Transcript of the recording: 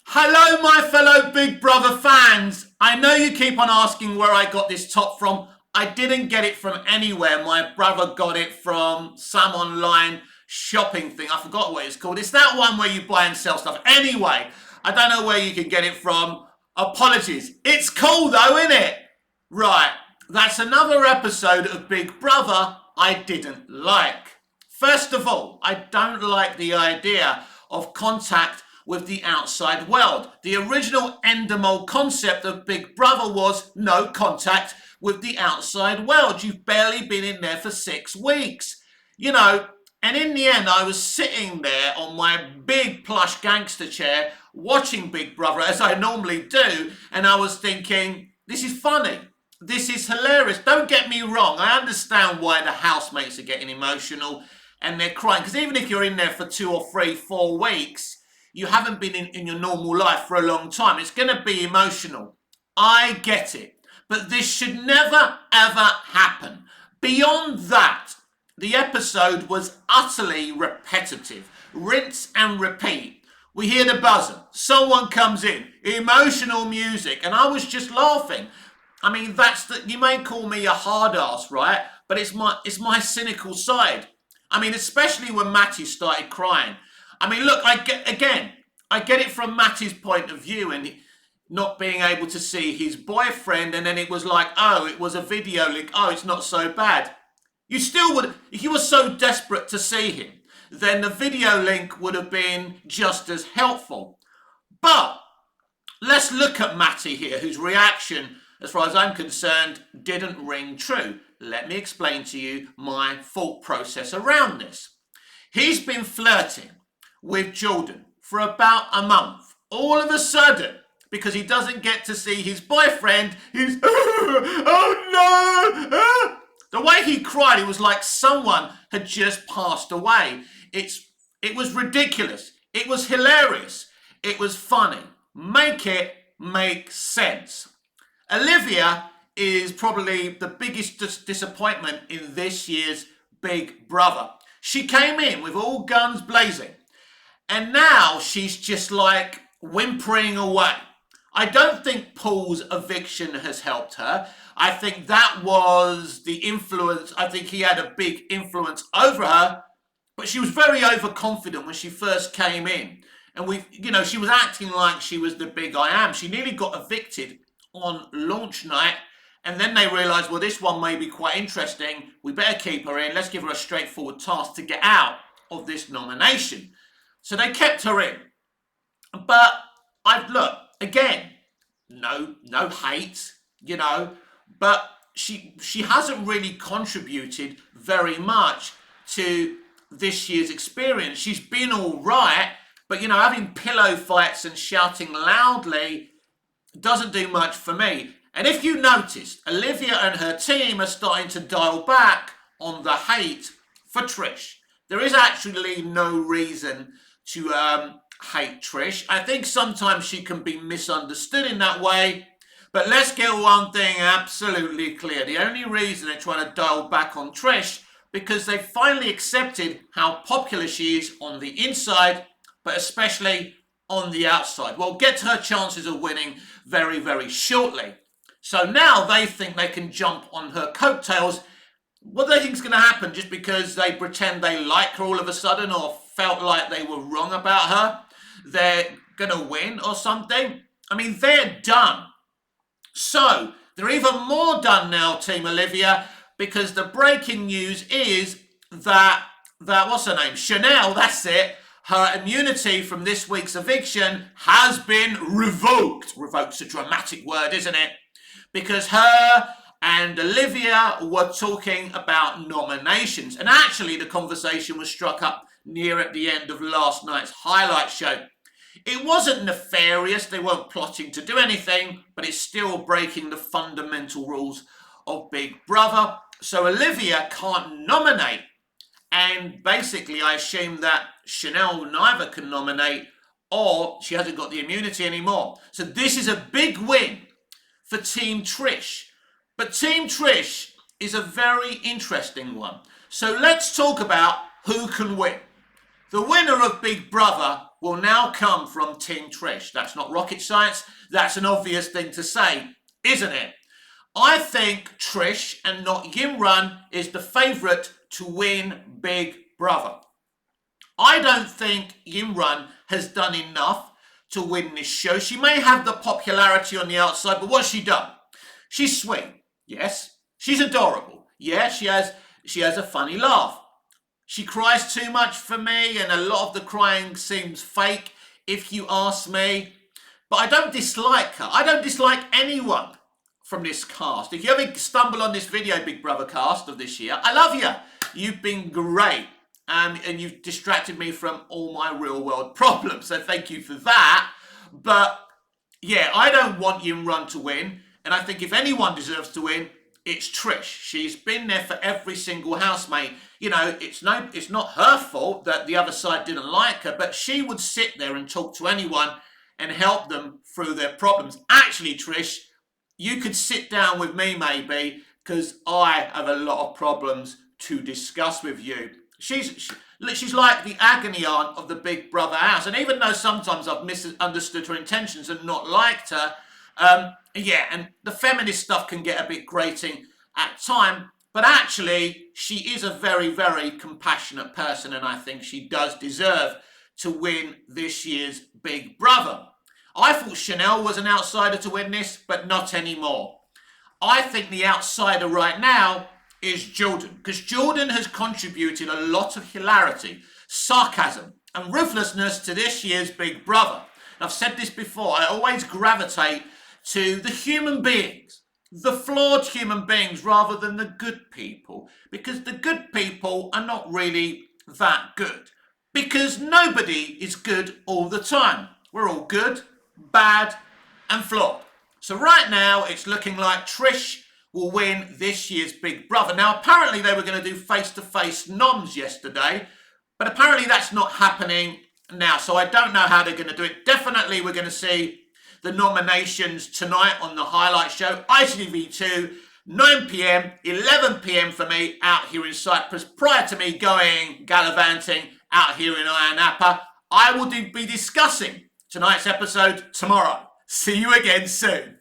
Hello, my fellow Big Brother fans. I know you keep on asking where I got this top from. I didn't get it from anywhere. My brother got it from some online shopping thing. I forgot what it's called. It's that one where you buy and sell stuff. Anyway, I don't know where you can get it from. Apologies. It's cool though, isn't it? Right, that's another episode of Big Brother I didn't like. First of all, I don't like the idea of contact with the outside world. The original Endemol concept of Big Brother was no contact with the outside world. You've barely been in there for 6 weeks. You know, and in the end, I was sitting there on my big plush gangster chair watching Big Brother as I normally do, and I was thinking, this is funny. This is hilarious. Don't get me wrong. I understand why the housemates are getting emotional and they're crying. Because even if you're in there for 2 or 3, 4 weeks, you haven't been in your normal life for a long time. It's going to be emotional. I get it. But this should never, ever happen. Beyond that, the episode was utterly repetitive. Rinse and repeat. We hear the buzzer. Someone comes in. Emotional music. And I was just laughing. I mean, you may call me a hard ass, right? But it's my cynical side. I mean, especially when Matty started crying. I mean, look, I get it from Matty's point of view and not being able to see his boyfriend, and then it was like, oh, it was a video link. Oh, it's not so bad. You still would, if you were so desperate to see him, then the video link would have been just as helpful. But let's look at Matty here, whose reaction, as far as I'm concerned, didn't ring true. Let me explain to you my thought process around this. He's been flirting with Jordan for about a month. All of a sudden, because he doesn't get to see his boyfriend, he's, oh no! The way he cried, it was like someone had just passed away. It was ridiculous. It was hilarious. It was funny. Make it make sense. Olivia is probably the biggest disappointment in this year's Big Brother. She came in with all guns blazing, and now she's just like whimpering away. I don't think Paul's eviction has helped her. I think that was the influence. I think he had a big influence over her, but she was very overconfident when she first came in. And she was acting like she was the big I am. She nearly got evicted on launch night, and then they realised, well, this one may be quite interesting. We better keep her in. Let's give her a straightforward task to get out of this nomination. So they kept her in. But look, again, no hate, but she hasn't really contributed very much to this year's experience. She's been all right, but having pillow fights and shouting loudly doesn't do much for me. And if you noticed, Olivia and her team are starting to dial back on the hate for Trish. There is actually no reason to hate Trish. I think sometimes she can be misunderstood in that way. But let's get one thing absolutely clear. The only reason they're trying to dial back on Trish because they've finally accepted how popular she is on the inside, but especially on the outside. We'll get to her chances of winning very, very shortly. So now they think they can jump on her coattails. What do they think is going to happen just because they pretend they like her all of a sudden or felt like they were wrong about her? They're going to win or something? I mean, they're done. So they're even more done now, Team Olivia, because the breaking news is that what's her name? Chanel, that's it. Her immunity from this week's eviction has been revoked. Revoked's a dramatic word, isn't it? Because her and Olivia were talking about nominations. And actually, the conversation was struck up near at the end of last night's highlight show. It wasn't nefarious. They weren't plotting to do anything, but it's still breaking the fundamental rules of Big Brother. So Olivia can't nominate. And basically, I assume that Chanel neither can nominate or she hasn't got the immunity anymore. So this is a big win for Team Trish. But Team Trish is a very interesting one. So let's talk about who can win. The winner of Big Brother will now come from Team Trish. That's not rocket science. That's an obvious thing to say, isn't it? I think Trish and not Yimran is the favourite to win Big Brother. I don't think Yimran has done enough to win this show. She may have the popularity on the outside, but what's she done? She's sweet, yes. She's adorable, yeah. She has a funny laugh. She cries too much for me, and a lot of the crying seems fake, if you ask me. But I don't dislike her. I don't dislike anyone from this cast. If you ever stumble on this video, Big Brother cast of this year, I love you. You've been great. And you've distracted me from all my real world problems. So thank you for that. But yeah, I don't want Yimran to win. And I think if anyone deserves to win, it's Trish. She's been there for every single housemate. You know, it's not her fault that the other side didn't like her, but she would sit there and talk to anyone and help them through their problems. Actually, Trish, you could sit down with me maybe, because I have a lot of problems to discuss with you. She's like the agony aunt of the Big Brother house. And even though sometimes I've misunderstood her intentions and not liked her, and the feminist stuff can get a bit grating at time, but actually she is a very, very compassionate person, and I think she does deserve to win this year's Big Brother. I thought Chanel was an outsider to win this, but not anymore. I think the outsider right now is Jordan, because Jordan has contributed a lot of hilarity, sarcasm, and ruthlessness to this year's Big Brother. And I've said this before, I always gravitate to the human beings, the flawed human beings, rather than the good people, because the good people are not really that good, because nobody is good all the time. We're all good, bad, and flawed. So right now, it's looking like Trish will win this year's Big Brother. Now, apparently they were going to do face-to-face noms yesterday, but apparently that's not happening now, so I don't know how they're going to do it. Definitely we're going to see the nominations tonight on the highlight show, ITV2, 9 p.m, 11 p.m. for me out here in Cyprus, prior to me going gallivanting out here in Ayia Napa. I will be discussing tonight's episode tomorrow. See you again soon.